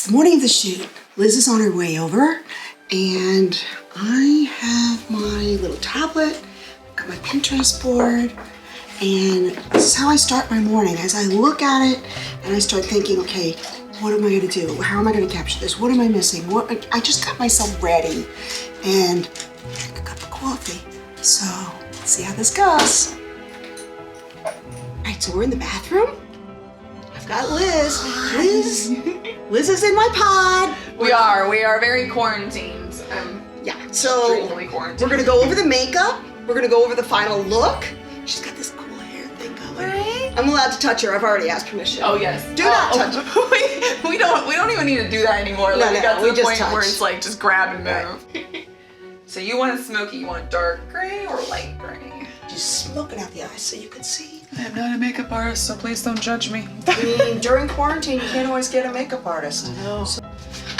It's the morning of the shoot. Liz is on her way over, and I have my little tablet, I've got my Pinterest board, and this is how I start my morning. As I look at it and I start thinking, okay, what am I gonna do? How am I gonna capture this? What am I missing? I just got myself ready and drink a cup of coffee. So let's see how this goes. All right, so we're in the bathroom. I've got Liz. Liz is in my pod. We are very quarantined. Yeah, so Extremely quarantined. we're gonna go over the makeup. We're gonna go over the final look. She's got this cool hair thing going. Right? I'm allowed to touch her. I've already asked permission. Oh yes. Do not touch her. we don't even need to do that anymore. No, Like, we got to we the just point touch. where it's like just grab and move. So you want it smoky? You want dark gray or light gray? Just smoking out the eyes so you can see. I'm not a makeup artist, so please don't judge me. I mean, during quarantine, you can't always get a makeup artist. I know.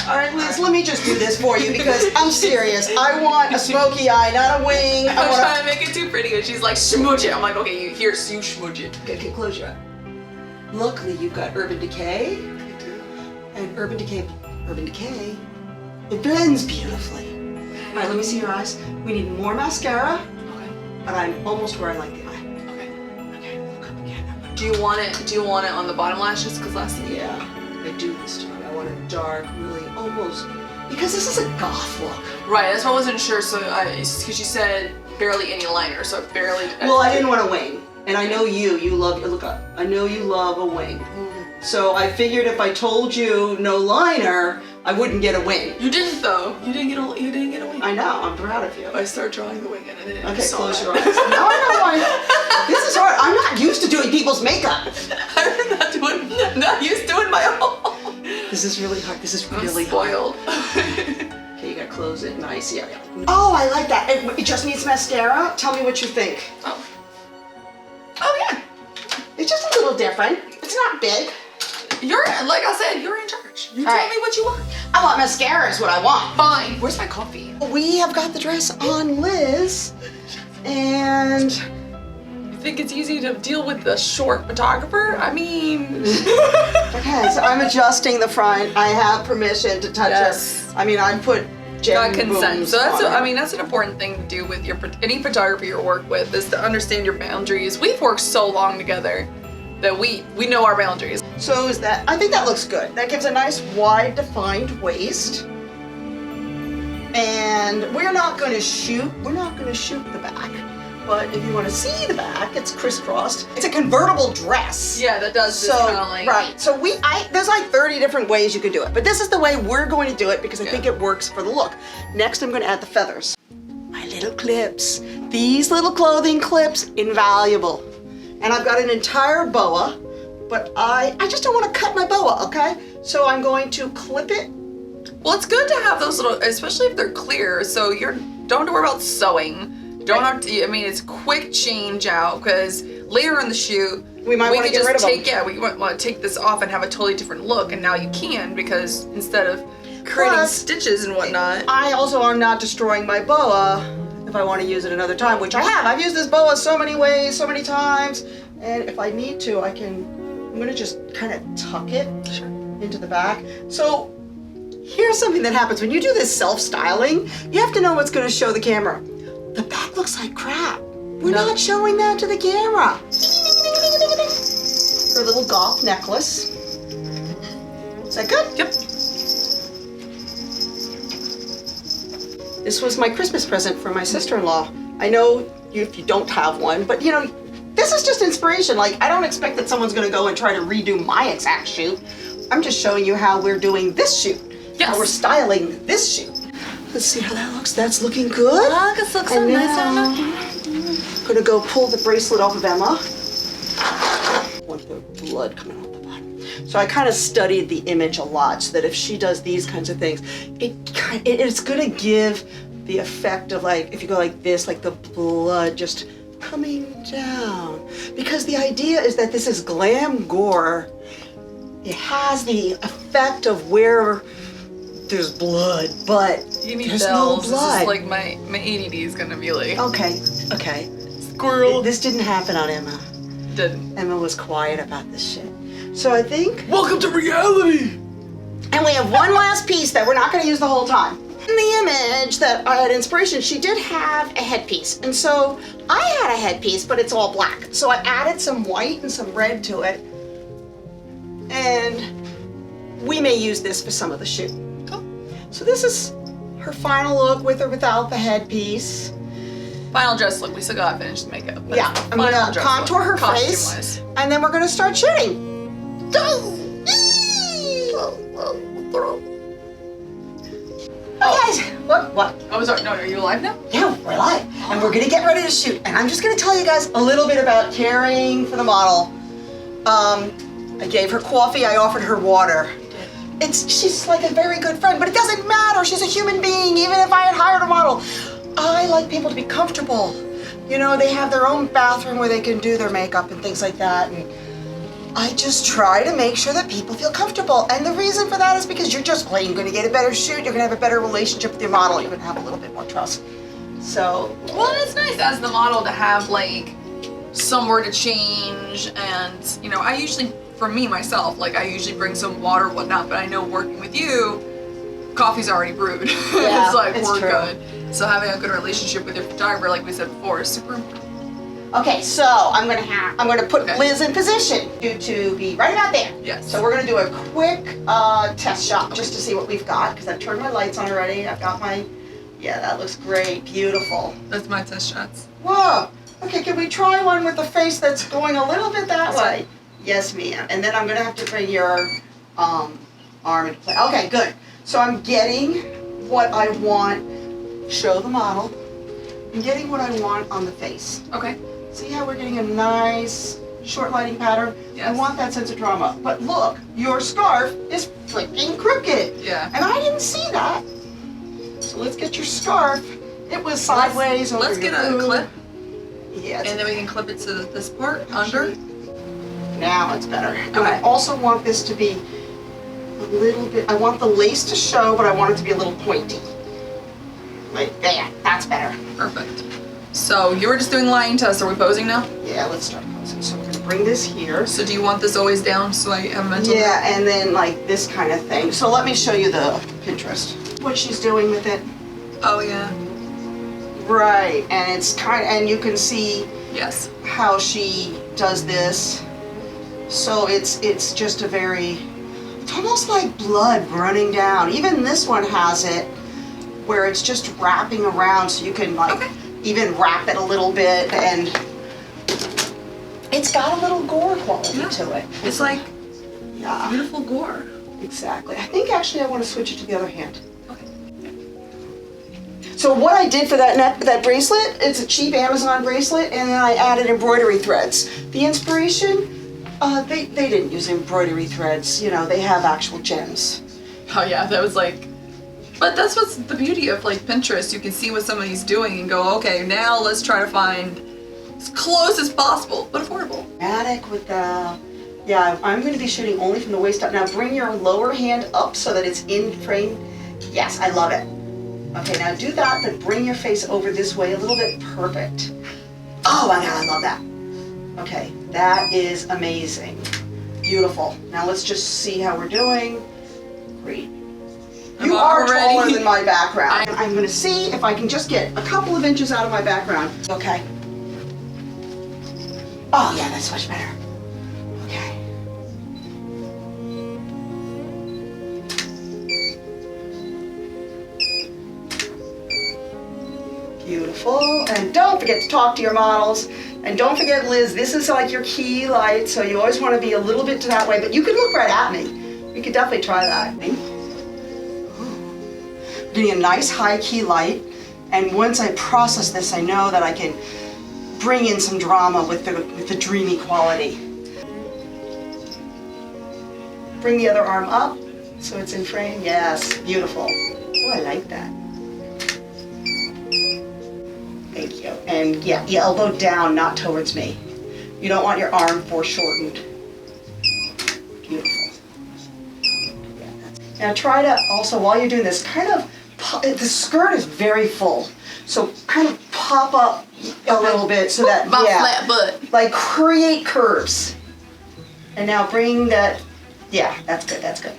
All right, Liz, let me just do this for you because I'm serious. I want a smoky eye, not a wing. I I'm want trying to make it too pretty, and she's like, smooch it. I'm like, okay, you smooch it. Okay, close your eye. Luckily, you've got Urban Decay. I do. And Urban Decay, it blends beautifully. All right, let me see your eyes. We need more mascara, Okay. but I'm almost where I like the eye. Okay. Okay, look up again. Do you want it on the bottom lashes? Because last time. Yeah, I do this time. I want it dark, really, almost, because this is a goth look. Right. That's why I wasn't sure. So because you said barely any liner, so barely. Well, I didn't want a wing, and I know you love, look up, I know you love a wing. So I figured if I told you no liner, I wouldn't get a wing. You didn't though. You didn't get a wing. I know, I'm proud of you. I started drawing the wing and I didn't. Okay, close your eyes. Now I know why. This is hard. I'm not used to doing people's makeup. I'm not used to it my own. This is really hard. This is I'm really spoiled. Okay, you gotta close it. Nice. Yeah. Oh, I like that. It just needs mascara. Tell me what you think. Oh yeah. It's just a little different. It's not big. You're like I said. You're in charge. You All tell right. me what you want. I want mascara is what I want. Fine. Where's my coffee? We have got the dress on Liz, and You think it's easy to deal with the short photographer? I mean. okay, so I'm adjusting the front. I have permission to touch Yes. her. I mean, I put Got gem consent. booms So that's on her. that's an important thing to do with any photographer you work with is to understand your boundaries. We've worked so long together that we know our boundaries. So is that, I think that looks good. That gives a nice wide defined waist. And we're not gonna shoot the back. But if you wanna see the back, it's crisscrossed. It's a convertible dress. Yeah, that does just kind of like right. So there's like 30 different ways you can do it. But this is the way we're going to do it because I think it works for the look. Next, I'm gonna add the feathers. My little clips. These little clothing clips, invaluable. And I've got an entire boa, but I just don't want to cut my boa, okay? So I'm going to clip it. Well, it's good to have those little, especially if they're clear. So don't have to worry about sewing. Don't have to. I mean, it's quick change out because later in the shoot We might want to get rid of them. Yeah, we want to take this off and have a totally different look. And now you can because instead of creating Plus, stitches and whatnot. I also am not destroying my boa if I want to use it another time, which I have. I've used this boa so many ways, so many times. And if I need to, I'm going to just kind of tuck it into the back. So here's something that happens when you do this self-styling. You have to know what's going to show the camera. The back looks like crap. We're not showing that to the camera. Her little goth necklace. Is that good? Yep. This was my Christmas present for my sister-in-law. I know if you don't have one, but you know, this is just inspiration. Like, I don't expect that someone's gonna go and try to redo my exact shoot. I'm just showing you how we're doing this shoot. Yes. How we're styling this shoot. Let's see how that looks. That's looking good. Oh, this looks so And nice. now, I'm gonna go pull the bracelet off of Emma. Want the blood coming off the bottom. So I kind of studied the image a lot so that if she does these kinds of things, it's gonna give the effect of like, if you go like this, like the blood just coming down. Because the idea is that this is glam gore. It has the effect of where there's blood, but You need there's bells. no blood. This is like my ADD is gonna be like Okay. squirrel. This didn't happen on Emma. Didn't. Emma was quiet about this shit. So I think, Welcome to reality. And we have one last piece that we're not going to use the whole time. In the image that I had inspiration, she did have a headpiece. And so I had a headpiece, but it's all black. So I added some white and some red to it. And we may use this for some of the shoot. Cool. So this is her final look with or without the headpiece. Final dress look. We still got to finish the makeup. Yeah, I'm gonna contour her face, Costume-wise. and then we're gonna start shooting. Okay, what? Oh, sorry. No, are you alive now? Yeah, we're live, and we're gonna get ready to shoot. And I'm just gonna tell you guys a little bit about caring for the model. I gave her coffee, I offered her water. She's like a very good friend, but it doesn't matter. She's a human being, even if I had hired a model. I like people to be comfortable. You know, they have their own bathroom where they can do their makeup and things like that. And I just try to make sure that people feel comfortable. And the reason for that is because you're just plain going to get a better shoot. You're going to have a better relationship with your model. You're going to have a little bit more trust. So. Well, it's nice as the model to have like somewhere to change. And, you know, I usually, for me, myself, like I usually bring some water and whatnot, but I know working with you, coffee's already brewed. Yeah, it's like, it's we're true. good. So having a good relationship with your photographer, like we said before, is super important. Okay, so I'm gonna put Liz in position to be right about there. Yes. So we're gonna do a quick test shot just to see what we've got, because I've turned my lights on already. I've got my, yeah, that looks great, beautiful. That's my test shots. Whoa. Okay, can we try one with the face that's going a little bit that way? Yes, ma'am. And then I'm gonna have to bring your arm into play. Okay, good. So I'm getting what I want. Show the model. I'm getting what I want on the face. Okay. See how we're getting a nice short lighting pattern? Yes. I want that sense of drama. But look, your scarf is freaking crooked. Yeah. And I didn't see that. So let's get your scarf. It was sideways over Let's your get a boob. clip, Yes. and then we can clip it to this part under. Now it's better. And Okay. I also want this to be a little bit, I want the lace to show, but I want it to be a little pointy. Like that. That's better. Perfect. So you were just doing lying tests. Are we posing now? Yeah, let's start posing. So we're gonna bring this here. So do you want this always down so I have a mental? Yeah, and then like this kind of thing. So let me show you the Pinterest. What she's doing with it. Oh yeah. Right, and it's and you can see Yes. how she does this. So it's just a very, it's almost like blood running down. Even this one has it where it's just wrapping around, so you can like even wrap it a little bit, and it's got a little gore quality to it. It's like Yeah, beautiful gore. exactly. I think actually I want to switch it to the other hand. Okay. So what I did for that bracelet, it's a cheap Amazon bracelet, and then I added embroidery threads. The inspiration, they didn't use embroidery threads. You know, they have actual gems. Oh yeah, that was like. But that's what's the beauty of like Pinterest. You can see what somebody's doing and go, okay, now let's try to find as close as possible, but affordable. Dramatic with the, yeah, I'm going to be shooting only from the waist up. Now bring your lower hand up so that it's in frame. Yes, I love it. Okay, now do that, but bring your face over this way a little bit. Perfect. Oh my God, I love that. Okay, that is amazing. Beautiful. Now let's just see how we're doing. Great. You are taller than my background. I'm going to see if I can just get a couple of inches out of my background. Okay. Oh yeah, that's much better. Okay. Beautiful. And don't forget to talk to your models. And don't forget, Liz, this is like your key light, so you always want to be a little bit to that way, but you can look right at me. We could definitely try that. Getting a nice high key light, and once I process this, I know that I can bring in some drama with the dreamy quality. Bring the other arm up so it's in frame. Yes, beautiful. Oh, I like that. Thank you. And yeah, you elbow down, not towards me. You don't want your arm foreshortened. Beautiful. Yeah, now try to also, while you're doing this, kind of, the skirt is very full, so kind of pop up a little bit so that, My yeah, flat butt. like create curves. And now bring that, yeah, that's good, that's good.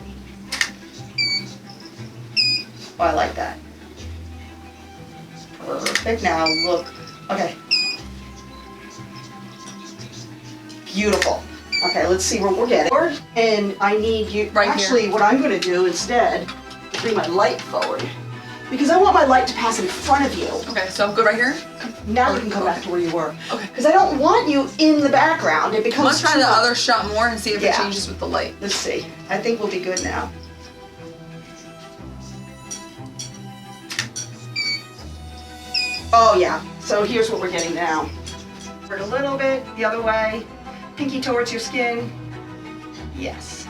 Oh, I like that. Perfect. Now look. Okay. Beautiful. Okay, let's see what we're getting. And I need you, Right actually here. what I'm going to do instead is bring my light forward. Because I want my light to pass in front of you. Okay, so I'm good right here? Now you can come back to where you were. Okay. Because I don't want you in the background. It becomes I'm gonna try too the much. other shot more and see if it Yeah. changes with the light. Let's see. I think we'll be good now. Oh yeah. So here's what we're getting now. Turn a little bit the other way. Pinky towards your skin. Yes.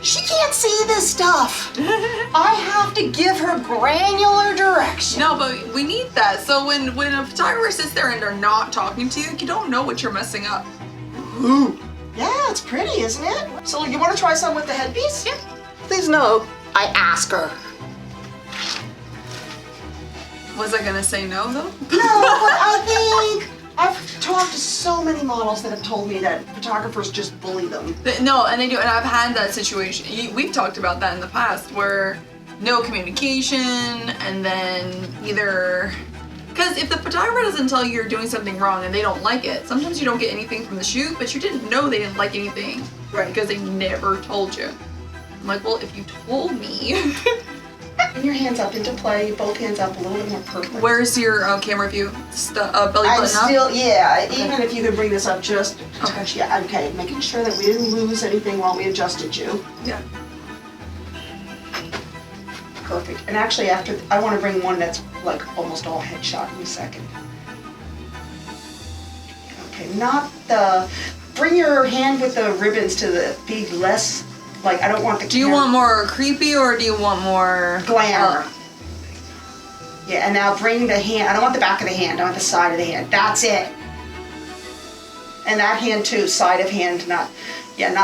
She can't see this stuff. I have to give her granular direction. No, but we need that. So when a photographer sits there and they're not talking to you, you don't know what you're messing up. Ooh. Yeah, it's pretty, isn't it? So you want to try some with the headpiece? Yeah. Please no. I ask her. Was I gonna say no though? No, but I think I've talked to so many models that have told me that photographers just bully them. No, and they do, and I've had that situation. We've talked about that in the past, where no communication, and then either because if the photographer doesn't tell you you're doing something wrong and they don't like it, sometimes you don't get anything from the shoot, but you didn't know they didn't like anything, Right. Because they never told you. I'm like, well, if you told me. Bring your hands up into play, both hands up a little bit more perfect. Where's your camera view? Belly I'm button up? still, yeah, even if you could bring this up just a Okay. touch. Yeah, okay, making sure that we didn't lose anything while we adjusted you. Yeah. Perfect. And actually after, I want to bring one that's like almost all headshot in a second. Okay, not the, bring your hand with the ribbons to be less, like I don't want the Do you camera- want more creepy or do you want more glamour. Yeah, and now bring the hand, I don't want the back of the hand, I want the side of the hand. That's it. And that hand too, side of hand, not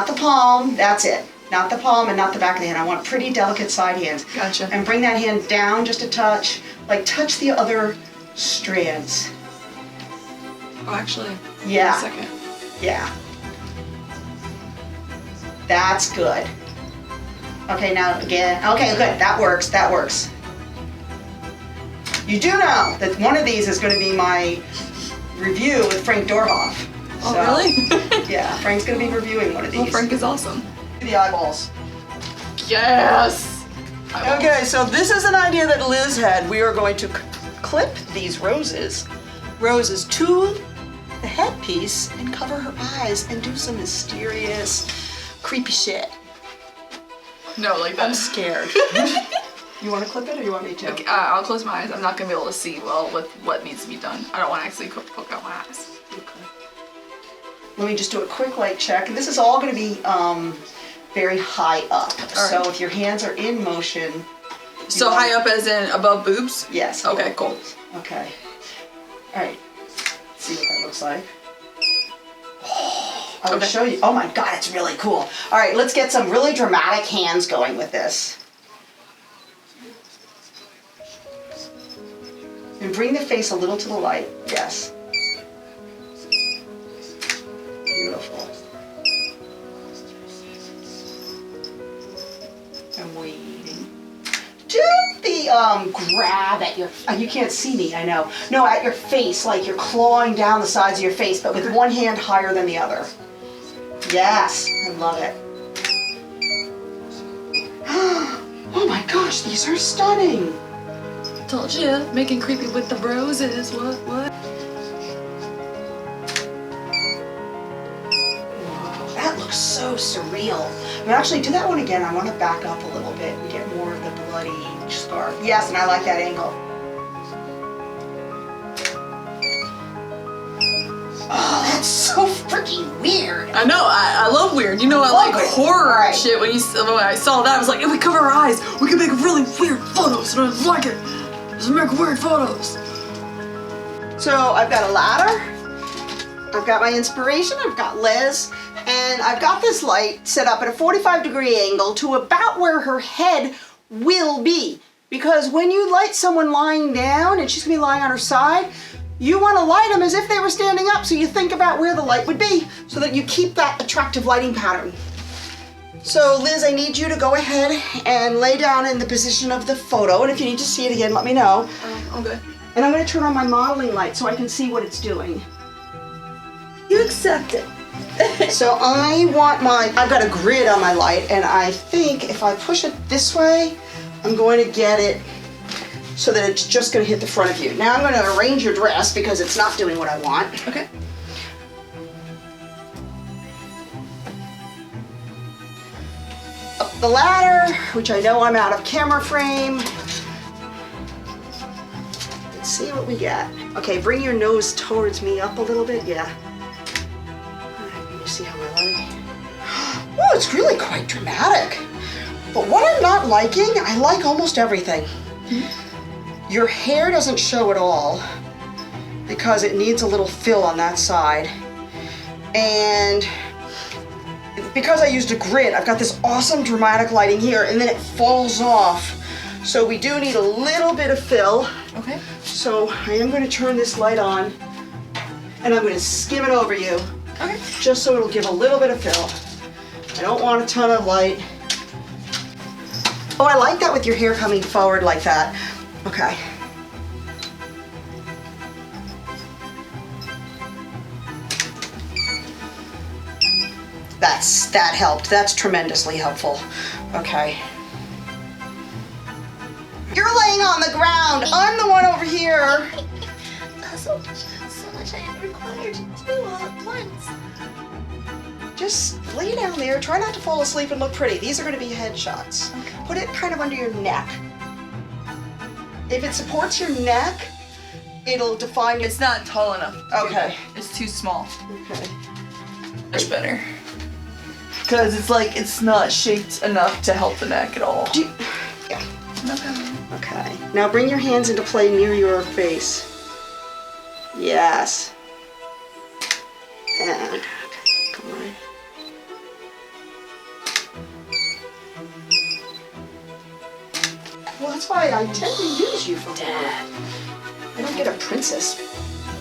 the palm, that's it. Not the palm and not the back of the hand. I want pretty delicate side hands. Gotcha. And bring that hand down just a touch, like touch the other strands. Oh, actually. Yeah. Wait a second. Yeah. That's good. Okay, now again. Okay, good. That works. That works. You do know that one of these is going to be my review with Frank Dorhoff. Oh, really? Yeah, Frank's going to be reviewing one of these. Well, Frank is awesome. The eyeballs. Yes! Okay, so this is an idea that Liz had. We are going to clip these roses to the headpiece and cover her eyes and do some mysterious, creepy shit. No, like that. I'm scared. You want to clip it or you want me to? Okay, I'll close my eyes. I'm not gonna be able to see well with what needs to be done. I don't want to actually poke out my eyes. Okay. Let me just do a quick light check. This is all going to be very high up. So right. if your hands are in motion. So high up as in above boobs? Yes. Okay, cool. Okay. All right. Let's see what that looks like. I will Okay. show you. Oh my God, it's really cool. All right, let's get some really dramatic hands going with this. And bring the face a little to the light. Yes. Beautiful. I'm waiting. Do the grab at your, you can't see me, I know. No, at your face, like you're clawing down the sides of your face, but with one hand higher than the other. Yes, I love it. Oh my gosh, these are stunning. Told you, making creepy with the roses. What? Whoa, that looks so surreal. I'm actually do that one again. I want to back up a little bit and get more of the bloody scarf. Yes, and I like that angle. Oh, that's so freaking weird. I know, I love weird. You know, I love like it. horror Right. shit. When I saw that, I was like, if we cover our eyes, we can make really weird photos, and I like it. Let's make weird photos. So I've got a ladder, I've got my inspiration, I've got Liz, and I've got this light set up at a 45-degree angle to about where her head will be. Because when you light someone lying down, and she's gonna be lying on her side, you wanna light them as if they were standing up, so you think about where the light would be, so that you keep that attractive lighting pattern. So Liz, I need you to go ahead and lay down in the position of the photo, and if you need to see it again, let me know. Okay. And I'm going to turn on my modeling light so I can see what it's doing. You accept it. So I've got a grid on my light, and I think if I push it this way, I'm going to get it so that it's just going to hit the front of you. Now I'm going to arrange your dress because it's not doing what I want. Okay. Up the ladder, which I know I'm out of camera frame. Let's see what we get. Okay, bring your nose towards me up a little bit. Yeah. Can you see how I like? Oh, it's really quite dramatic. But what I'm not liking, I like almost everything. Your hair doesn't show at all because it needs a little fill on that side. And because I used a grid, I've got this awesome dramatic lighting here, and then it falls off. So we do need a little bit of fill. Okay. So I am going to turn this light on, and I'm going to skim it over you. Okay. Just so it'll give a little bit of fill. I don't want a ton of light. Oh, I like that with your hair coming forward like that. Okay. That helped. That's tremendously helpful. Okay. You're laying on the ground. I'm the one over here. So much I am required to do all at once. Just lay down there. Try not to fall asleep and look pretty. These are going to be headshots. Okay. Put it kind of under your neck. If it supports your neck, it'll define your... It's not tall enough. Okay. It's too small. Okay. Much better. Because it's not shaped enough to help the neck at all. Yeah. Okay. Okay. Now bring your hands into play near your face. Yes. And come on. Well, that's why I tend to use you for more. I don't get a princess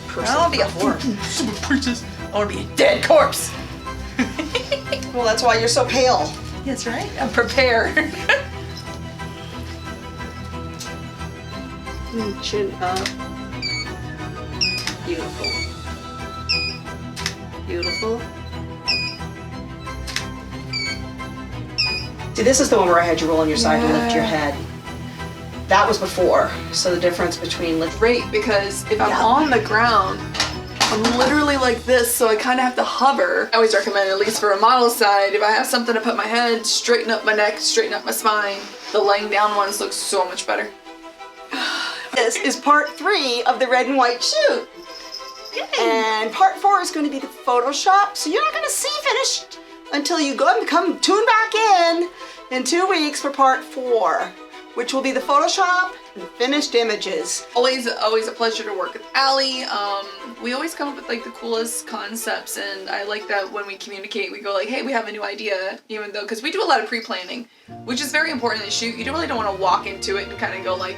person. I want to be a for more. super princess. I want to be a dead corpse. Well, that's why you're so pale. That's right. I'm prepared. Chin up. Beautiful. Beautiful. See, this is the one where I had you roll on your side and lift your head. That was before, so the difference between Great, because if I'm on the ground, I'm literally like this, so I kind of have to hover. I always recommend, at least for a model side, if I have something to put my head, straighten up my neck, straighten up my spine, the laying down ones look so much better. This is part 3 of the red and white shoot. And part 4 is going to be the Photoshop, so you're not going to see finished until you go and come tune back in 2 weeks for part 4, which will be the Photoshop and finished images. Always a pleasure to work with Allie. We always come up with like the coolest concepts, and I like that when we communicate, we go like, hey, we have a new idea, even though, because we do a lot of pre-planning, which is very important in the shoot. You really don't want to walk into it and kind of go like,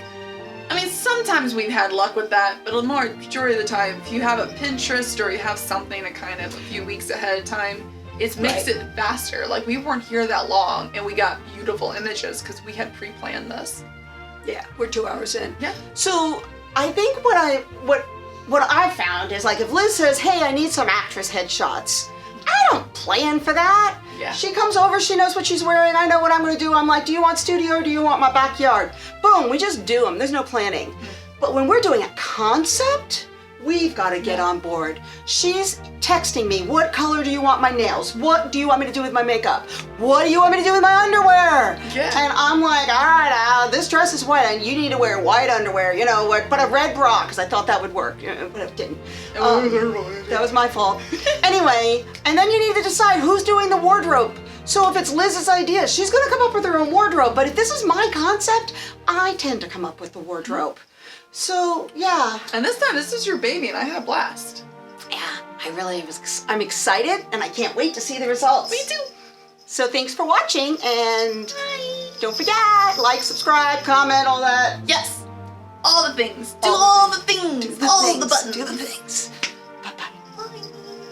I mean, sometimes we've had luck with that, but the majority of the time, if you have a Pinterest or you have something to kind of a few weeks ahead of time, it makes it faster. Like, we weren't here that long, and we got beautiful images because we had pre-planned this. Yeah, we're 2 hours in. Yeah. So I think what I found is, like, if Liz says, hey, I need some actress headshots, I don't plan for that. Yeah. She comes over, she knows what she's wearing, I know what I'm gonna do. I'm like, do you want studio or do you want my backyard? Boom, we just do them. There's no planning. But when we're doing a concept, we've got to get on board. She's texting me, what color do you want my nails? What do you want me to do with my makeup? What do you want me to do with my underwear? Yeah. And I'm like, all right, this dress is white and you need to wear white underwear, you know, but a red bra, because I thought that would work, but it didn't. That was my fault. Anyway, and then you need to decide who's doing the wardrobe. So if it's Liz's idea, she's gonna come up with her own wardrobe, but if this is my concept, I tend to come up with the wardrobe. So, yeah. And this time, this is your baby, and I had a blast. Yeah, I'm excited, and I can't wait to see the results. Me too. So thanks for watching, and don't forget, like, subscribe, comment, all that. Yes. All the things. Do All all the things. Do the All things. the buttons. Do the things.